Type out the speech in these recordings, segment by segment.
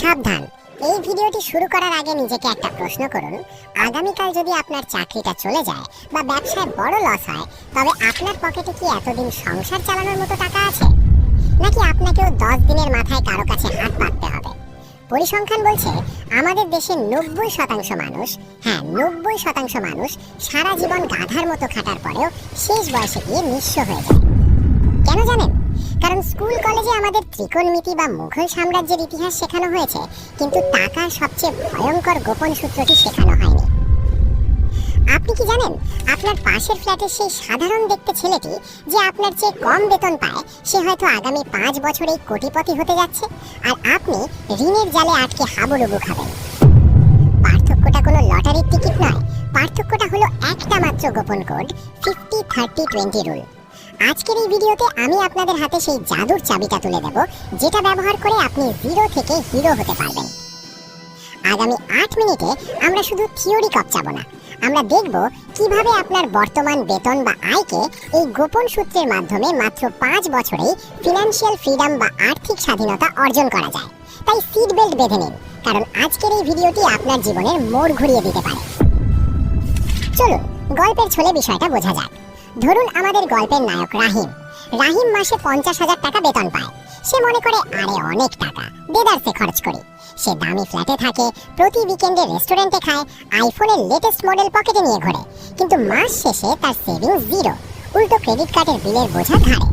সাবধান, এই ভিডিওটি শুরু করার আগে নিজেকে একটা প্রশ্ন করুন। আগামীকাল যদি আপনার চাকরিটা চলে যায় বা ব্যবসায় বড় লস হয়, তবে আপনার পকেটে কি এতদিন সংসার চালানোর মতো টাকা আছে, নাকি আপনাকেও 10 দিনের মাথায় কারো কাছে হাত পাততে হবে? পরিসংখ্যান বলছে আমাদের দেশের 90% মানুষ, 90% মানুষ সারা জীবন গাধার মতো খাটার পরেও শেষ বয়সে গিয়ে নিঃস্ব হয়ে যায়। কেন জানেন? কারণ স্কুল কলেজে আমাদের ত্রিকোণমিতি বা মুঘল সাম্রাজ্যের ইতিহাস শেখানো হয়েছে, কিন্তু টাকার সবচেয়ে ভয়ঙ্কর গোপন সূত্রটি শেখানো হয়নি। আপনি কি জানেন, আপনার পাশের ফ্ল্যাটের সেই সাধারণ দেখতে ছেলেটি যে আপনার চেয়ে কম বেতন পায়, সে হয়তো আগামী 5 বছরেই কোটিপতি হতে যাচ্ছে, আর আপনি ঋণের জালে আটকে হাবুডুবু খাবেন। পার্থক্যটা কোনো লটারির টিকিট নয়, পার্থক্যটা হলো একটা মাত্র গোপন কোড, 50-30-20 রুল। আজকের এই ভিডিওতে আমি আপনাদের হাতে সেই জাদুর চাবিটা তুলে দেব, যেটা ব্যবহার করে আপনি জিরো থেকে হিরো হতে পারবেন। আগামী 8 মিনিটে আমরা শুধু থিওরি কপচাবো না, আমরা দেখব কিভাবে আপনার বর্তমান বেতন বা আয়কে এই গোপন সূত্রের মাধ্যমে মাত্র 5 বছরেই ফিনান্সিয়াল ফ্রিডম বা আর্থিক স্বাধীনতা অর্জন করা যায়। তাই সিট বেল্ট বেঁধে নিন, কারণ আজকের এই ভিডিওটি আপনার জীবনের মোড় ঘুরিয়ে দিতে পারে। চলুন গল্পের ছলে বিষয়টা বোঝা যাক। ধরুন আমাদের গল্পের নায়ক রাহিম মাসে 50,000 টাকা বেতন পায়। সে মনে করে, আরে অনেক টাকা, দেদারসে খরচ করি। সে দামি ফ্ল্যাটে থাকে, প্রতি উইকেন্ডে রেস্টুরেন্টে খায়, আইফোনের লেটেস্ট মডেল পকেটে নিয়ে ঘোরে। কিন্তু মাস শেষে তার সেভিংস জিরো, উল্টো ক্রেডিট কার্ডের বিলের বোঝা ঘাড়ে।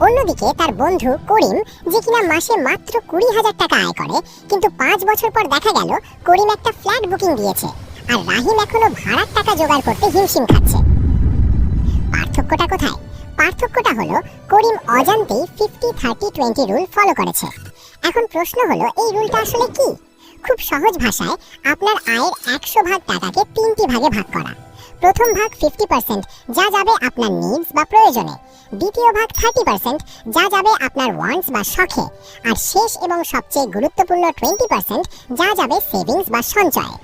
অন্যদিকে তার বন্ধু করিম, যে কিনা মাসে মাত্র 20,000 টাকা আয় করে, কিন্তু 5 বছর পর দেখা গেল করিম একটা ফ্ল্যাট বুকিং দিয়েছে, আর রাহিম এখনো ভাড়ার টাকা জোগাড় করতে হিমশিম খাচ্ছে। পার্থক্যটা কোথায়? পার্থক্যটা হলো করিম অজান্তেই 50-30-20 রুল ফলো করেছে। এখন প্রশ্ন হলো, এই রুলটা আসলে কি? খুব সহজ ভাষায়, আপনার আয়ের 100 ভাগ টাকাকে 3টি ভাগে ভাগ করা। প্রথম ভাগ 50% যা যাবে আপনার নিডস বা প্রয়োজনে, দ্বিতীয় ভাগ 30% যা যাবে আপনার ওয়ান্টস বা শখে, আর শেষ এবং সবচেয়ে গুরুত্বপূর্ণ 20% যা যাবে সেভিংস বা সঞ্চয়ে।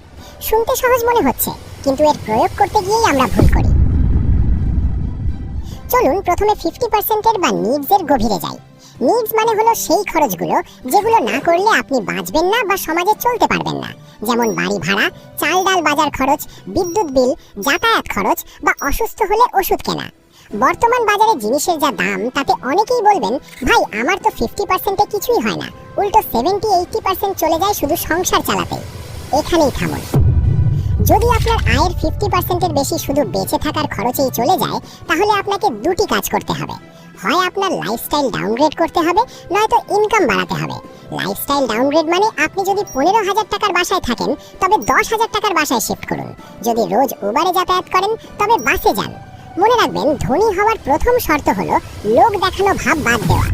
শুনতে সহজ মনে হচ্ছে, কিন্তু এর প্রয়োগ করতে গিয়েই আমরা ভুল করি। চলুন প্রথমে 50%-এর বা নিডসের গভীরে যাই। নিডস মানে হলো সেই খরচগুলো যেগুলো না করলে আপনি বাঁচবেন না বা সমাজে চলতে পারবেন না, যেমন বাড়ি ভাড়া, চাল ডাল বাজার খরচ, বিদ্যুৎ বিল, যাতায়াত খরচ বা অসুস্থ হলে ওষুধ কেনা। বর্তমান বাজারে জিনিসের যা দাম, তাতে অনেকেই বলবেন, ভাই আমার তো 50%-এ কিছুই হয় না, উল্টো 70-80% চলে যায় শুধু সংসার চালাতে। এখানেই থামুন। যদি আপনার আয়ের 50%-এর বেশি শুধু বেঁচে থাকার খরচেই চলে যায়, তাহলে আপনাকে দুটি কাজ করতে হবে। হয় আপনার লাইফস্টাইল ডাউনগ্রেড করতে হবে, নয়তো ইনকাম বাড়াতে হবে। লাইফস্টাইল ডাউনগ্রেড মানে আপনি যদি 15,000 টাকার বাসায় থাকেন, তবে 10,000 টাকার বাসায় শিফট করুন। যদি রোজ উবারে যাতায়াত করেন, তবে বাসে যান। মনে রাখবেন, ধনী হওয়ার প্রথম শর্ত হলো লোক দেখানো ভাব বাদ দেওয়া।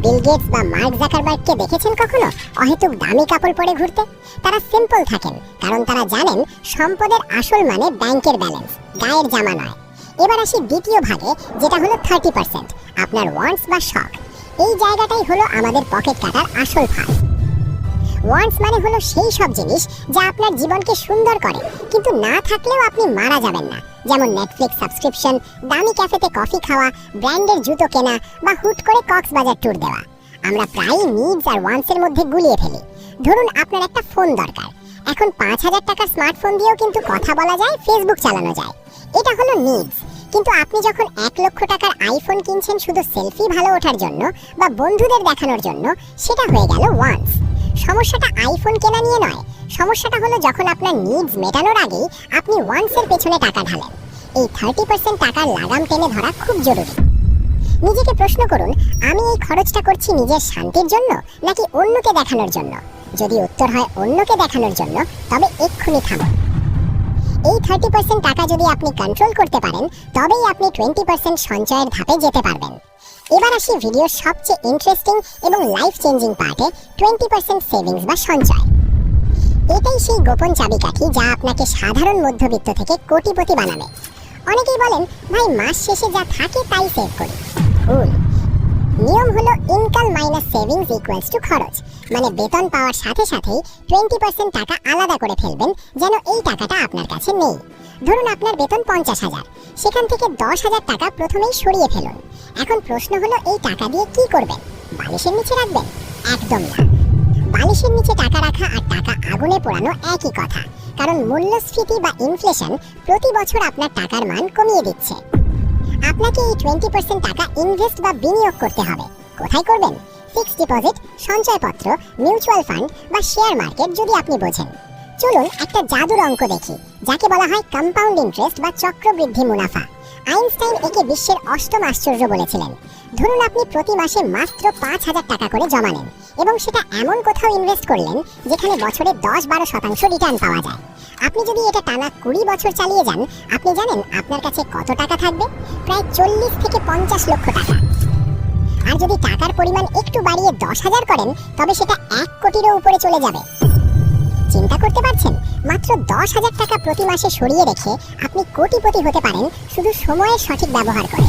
বিল গেটস বা মার্ক জাকারবার্গকে দেখেছেন কখনো অহেতুক দামি কাপড় পরে ঘুরতে? তারা সিম্পল থাকেন, কারণ তারা জানেন সম্পদের আসল মানে ব্যাংকের ব্যালেন্স, গায়ের জামা নয়। এবার আসি দ্বিতীয় ভাগে, যেটা হলো 30%, আপনার ওয়ান্টস বা শখ। এই জায়গাটাই হলো আমাদের পকেট কাটার আসল ফাঁদ। ওয়ান্টস মানে হলো সেই সব জিনিস যা আপনার জীবনকে সুন্দর করে, কিন্তু না থাকলেও আপনি মারা যাবেন না, যেমন নেটফ্লিক্স সাবস্ক্রিপশন, দামি ক্যাফেতে কফি খাওয়া, ব্র্যান্ডের জুতো কেনা বা হুট করে কক্সবাজার ট্যুর দেওয়া। আমরা প্রায়ই নিডস আর ওয়ান্টসের মধ্যে গুলিয়ে ফেলি। ধরুন আপনার একটা ফোন দরকার, এখন 5,000 টাকার স্মার্টফোন দিয়েও কিন্তু কথা বলা যায়, ফেসবুক চালানো যায়। এটা হলো নিডস। কিন্তু আপনি যখন 1 লক্ষ টাকার আইফোন কিনছেন শুধু সেলফি ভালো ওঠার জন্য বা বন্ধুদের দেখানোর জন্য, সেটা হয়ে গেল ওয়ান্টস। সমস্যাটা আইফোন কেনা নিয়ে নয়, সমস্যাটা হলো যখন আপনার নিডস মেটানোর আগেই আপনি ওয়ান্টসের পেছনে টাকা ঢালেন। এই 30% টাকার লাগাম টেনে ধরা খুব জরুরি। নিজেকে প্রশ্ন করুন, আমি এই খরচটা করছি নিজের শান্তির জন্য নাকি অন্যকে দেখানোর জন্য? যদি উত্তর হয় অন্যকে দেখানোর জন্য, তবে এক্ষুনি থামুন। এই 30% টাকা যদি আপনি কন্ট্রোল করতে পারেন, তবেই আপনি 20% সঞ্চয়ের ধাপে যেতে পারবেন। এবার আসি ভিডিওর সবচেয়ে ইন্টারেস্টিং এবং লাইফ চেঞ্জিং পার্টে, 20% সেভিংস বা সঞ্চয়। এটাই সেই গোপন চাবিকাঠি যা আপনাকে সাধারণ মধ্যবিত্ত থেকে কোটিপতি বানাবে। অনেকেই বলেন, ভাই মাস শেষে যা থাকে তাই সেভ করি। ভুল। নিয়ম হলো income minus savings equals to খরচ, মানে বেতন পাওয়ার সাথে সাথেই 20% টাকা আলাদা করে ফেলবেন, যেন এই টাকাটা আপনার কাছে নেই। ধরুন আপনার বেতন 50,000, সেখান থেকে 10,000 টাকা প্রথমেই সরিয়ে ফেলুন। এখন প্রশ্ন হলো, এই টাকা দিয়ে কি করবেন? বালিশের নিচে রাখবেন? একদম না। বালিশের নিচে টাকা রাখা আর টাকা আগুনে পোড়ানো একই কথা, কারণ মূল্যস্ফীতি বা ইনফ্লেশন প্রতি বছর আপনার টাকার মান কমিয়ে দিচ্ছে। আপনাকে এই 20% টাকা ইনভেস্ট বা বিনিয়োগ করতে হবে। কোথায় করবেন? ফিক্সড ডিপোজিট, সঞ্চয়পত্র, মিউচুয়াল ফান্ড বা শেয়ার মার্কেট যদি আপনি বোঝেন। চলুন একটা জাদুর অঙ্ক দেখি, যাকে বলা হয় কম্পাউন্ড ইন্টারেস্ট বা চক্রবৃদ্ধি মুনাফা। আইনস্টাইন একে বিশ্বের অষ্টম আশ্চর্য বলেছিলেন। ধরুন আপনি প্রতি মাসে মাত্র 5,000 টাকা করে জমা নেন এবং সেটা এমন কোথাও ইনভেস্ট করলেন যেখানে বছরে 10-12% রিটার্ন পাওয়া যায়। আপনি যদি এটা টানা 20 বছর চালিয়ে যান, আপনি জানেন আপনার কাছে কত টাকা থাকবে? প্রায় 40 থেকে 50 লক্ষ টাকা। আর যদি টাকার পরিমাণ একটু বাড়িয়ে 10,000 করেন, তবে সেটা 1 কোটিরও উপরে চলে যাবে। চিন্তা করতে পারছেন? মাত্র 10,000 টাকা প্রতি মাসে সরিয়ে রেখে আপনি কোটিপতি হতে পারেন শুধু সময়ের সঠিক ব্যবহার করে।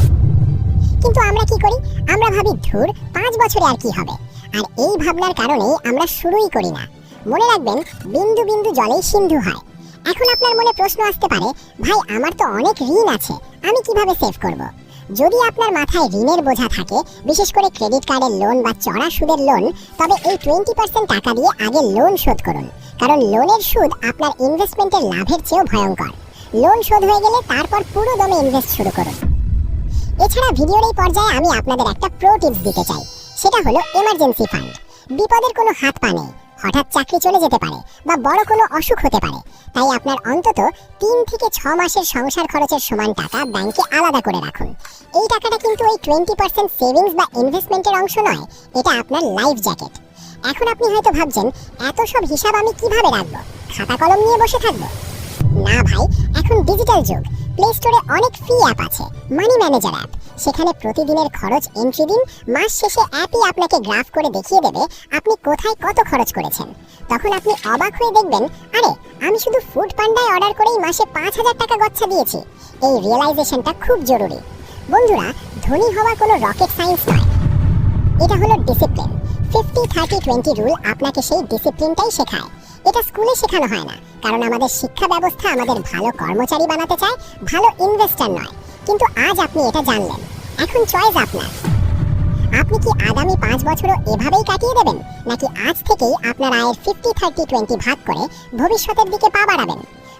কিন্তু আমরা কি করি? আমরা ভাবি ধুর 5 বছরে আর কি হবে। আর এই ভাবনার কারণেই আমরা শুরুই করি না। মনে রাখবেন, বিন্দু বিন্দু জলেই সিন্ধু হয়। এখন আপনার মনে প্রশ্ন আসতে পারে, ভাই আমার তো অনেক ঋণ আছে, আমি কিভাবে সেভ করব? যদি আপনার মাথায় ঋণের বোঝা থাকে, বিশেষ করে ক্রেডিট কার্ডের লোন বা চড়া সুদের লোন, তবে এই 20% টাকা দিয়ে আগে লোন শোধ করুন, কারণ লোনের সুদ আপনার ইনভেস্টমেন্টের লাভের চেয়েও ভয়ঙ্কর। লোন শোধ হয়ে গেলে তারপর পুরো দমে ইনভেস্ট শুরু করুন। এছাড়া ভিডিওর এই পর্যায়ে আমি আপনাদের একটা প্রো টিপস দিতে চাই, সেটা হলো এমার্জেন্সি ফান্ড। বিপদের কোনো হাত পা নেই, হঠাৎ চাকরি চলে যেতে পারে বা বড় কোনো অসুখ হতে পারে। তাই আপনার অন্তত 3 থেকে 6 মাসের সংসার খরচের সমান টাকা ব্যাংকে আলাদা করে রাখুন। এই টাকাটা কিন্তু ওই 20% সেভিংস বা ইনভেস্টমেন্টের অংশ নয়, এটা আপনার লাইফ জ্যাকেট। এখন আপনি হয়তো ভাবছেন, এত সব হিসাব আমি কিভাবে রাখবো? খাতা কলম নিয়ে বসে থাকবো? না ভাই, এখন ডিজিটাল যুগ। প্লে স্টোরে অনেক ফ্রি অ্যাপ আছে, মানি ম্যানেজার অ্যাপ। সেখানে প্রতিদিনের খরচ এন্ট্রি দিন, মাস শেষে অ্যাপই আপনাকে গ্রাফ করে দেখিয়ে দেবে আপনি কোথায় কত খরচ করেছেন। তখন আপনি অবাক হয়ে দেখবেন, আরে আমি শুধু ফুড পান্ডায় অর্ডার করেই মাসে 5,000 টাকা গচ্ছা দিয়েছি। এই রিয়েলাইজেশনটা খুব জরুরি। বন্ধুরা, ধনী হওয়া কোনো রকেট সায়েন্স নয়, এটা হলো ডিসিপ্লিন। 50-30-20 রুল আপনাকে সেই ডিসিপ্লিনটাই শেখায়। এটা স্কুলে শেখানো হয় না, কারণ আমাদের শিক্ষা ব্যবস্থা আমাদের ভালো কর্মচারী বানাতে চায়, ভালো ইনভেস্টর নয়। কিন্তু আজ আপনি এটা জানলেন। এখন চয়েস আপনার। আপনি কি আগামী 5 বছরও এভাবেই কাটিয়ে দেবেন, নাকি আজ থেকেই আপনার আয়ের 50-30-20 ভাগ করে ভবিষ্যতের দিকে পা বাড়াবেন?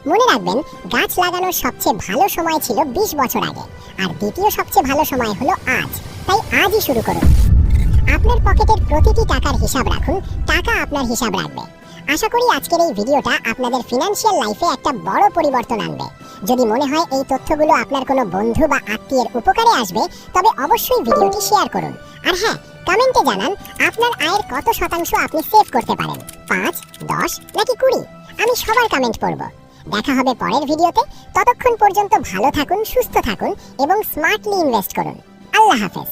মনে রাখবেন, গাছ লাগানোর সবচেয়ে ভালো সময় ছিল 20 বছর আগে, আর দ্বিতীয় সবচেয়ে ভালো সময় হলো আজ। তাই আজই শুরু করুন। আপনার পকেটের প্রতিটি টাকার হিসাব রাখুন, টাকা আপনার হিসাব রাখবে। আশা করি আজকের এই ভিডিওটা আপনাদের ফিনান্সিয়াল লাইফে একটা বড় পরিবর্তন আনবে। যদি মনে হয় এই তথ্যগুলো আপনার কোনো বন্ধু বা আত্মীয়ের উপকারে আসবে, তবে অবশ্যই ভিডিওটি শেয়ার করুন। আর হ্যাঁ, কমেন্টে জানান আপনার আয়ের কত শতাংশ আপনি সেভ করতে পারেন, 5, 10 নাকি 20? আমি সবার কমেন্ট পড়ব। দেখা হবে পরের ভিডিওতে। ততক্ষণ পর্যন্ত ভালো থাকুন, সুস্থ থাকুন এবং স্মার্টলি ইনভেস্ট করুন। আল্লাহ হাফেজ।